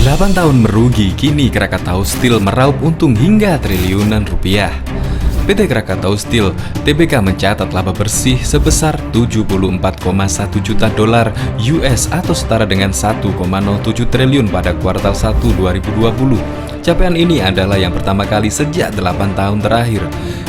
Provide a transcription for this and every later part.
8 tahun merugi, kini Krakatau Steel meraup untung hingga triliunan rupiah. PT Krakatau Steel Tbk mencatat laba bersih sebesar 74,1 juta dolar US atau setara dengan 1,07 triliun pada kuartal 1 2020. Capaian ini adalah yang pertama kali sejak 8 tahun terakhir.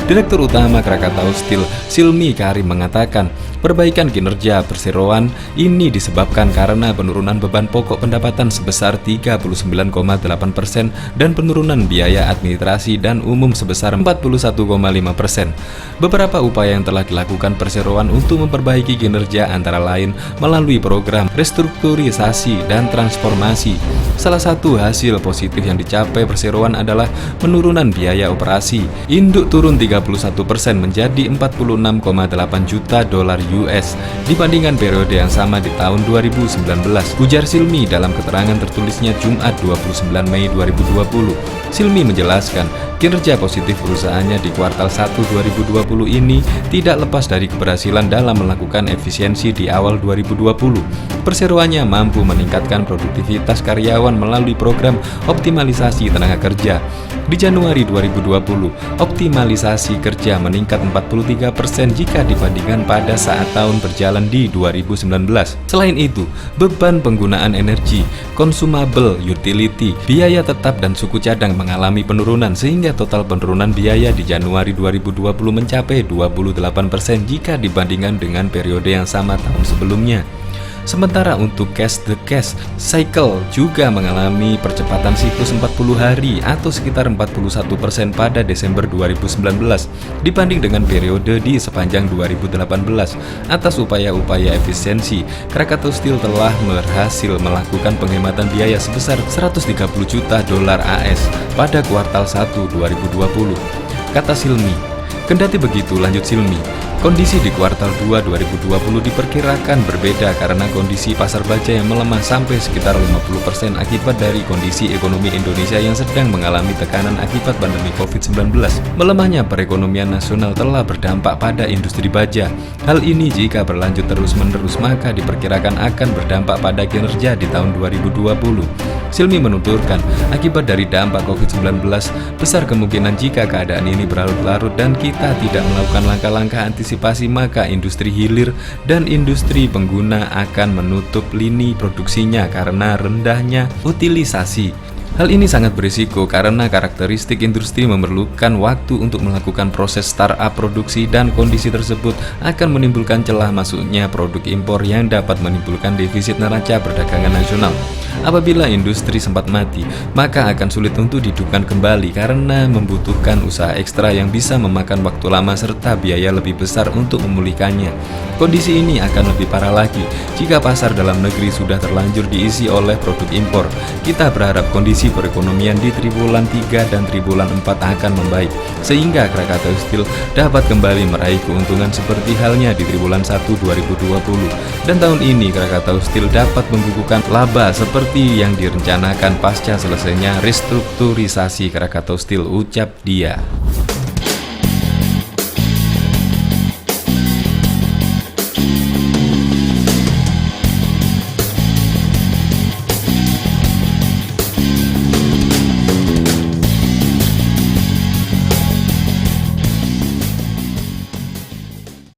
Direktur Utama Krakatau Steel, Silmi Karim mengatakan, perbaikan kinerja perseroan ini disebabkan karena penurunan beban pokok pendapatan sebesar 39,8% dan penurunan biaya administrasi dan umum sebesar 41,5%. Beberapa upaya yang telah dilakukan perseroan untuk memperbaiki kinerja antara lain melalui program restrukturisasi dan transformasi. Salah satu hasil positif yang dicapai perseroan adalah penurunan biaya operasi. Induk turun 31% menjadi 46,8 juta dolar US dibandingkan periode yang sama di tahun 2019, ujar Silmi dalam keterangan tertulisnya Jumat 29 Mei 2020. Silmi menjelaskan, kinerja positif perusahaannya di kuartal 1 2020 ini tidak lepas dari keberhasilan dalam melakukan efisiensi di awal 2020. Perseroannya mampu meningkatkan produktivitas karyawan melalui program optimalisasi tenaga kerja. Di Januari 2020, optimalisasi kerja meningkat 43% jika dibandingkan pada saat tahun berjalan di 2019. Selain itu, beban penggunaan energi, consumable utility, biaya tetap dan suku cadang mengalami penurunan sehingga total penurunan biaya di Januari 2020 mencapai 28% jika dibandingkan dengan periode yang sama tahun sebelumnya. Sementara untuk cash the cash cycle juga mengalami percepatan siklus 40 hari atau sekitar 41% pada Desember 2019 dibanding dengan periode di sepanjang 2018. Atas upaya-upaya efisiensi, Krakatau Steel telah berhasil melakukan penghematan biaya sebesar 130 juta dolar AS pada kuartal 1 2020, kata Silmi. Kendati begitu, lanjut Silmi, kondisi di kuartal 2 2020 diperkirakan berbeda karena kondisi pasar baja yang melemah sampai sekitar 50% akibat dari kondisi ekonomi Indonesia yang sedang mengalami tekanan akibat pandemi COVID-19. Melemahnya perekonomian nasional telah berdampak pada industri baja. Hal ini jika berlanjut terus-menerus maka diperkirakan akan berdampak pada kinerja di tahun 2020. Silmi menuturkan, akibat dari dampak COVID-19, besar kemungkinan jika keadaan ini berlarut-larut dan kita tidak melakukan langkah-langkah antisipasi maka industri hilir dan industri pengguna akan menutup lini produksinya karena rendahnya utilisasi. Hal ini sangat berisiko karena karakteristik industri memerlukan waktu untuk melakukan proses startup produksi dan kondisi tersebut akan menimbulkan celah masuknya produk impor yang dapat menimbulkan defisit neraca perdagangan nasional. Apabila industri sempat mati, maka akan sulit untuk dihidupkan kembali karena membutuhkan usaha ekstra yang bisa memakan waktu lama serta biaya lebih besar untuk memulihkannya. Kondisi ini akan lebih parah lagi jika pasar dalam negeri sudah terlanjur diisi oleh produk impor. Kita berharap kondisi perekonomian di triwulan 3 dan triwulan 4 akan membaik, sehingga Krakatau Steel dapat kembali meraih keuntungan seperti halnya di triwulan 1 2020. Dan tahun ini Krakatau Steel dapat membukukan laba seperti yang direncanakan pasca selesainya restrukturisasi Krakatau Steel, ucap dia.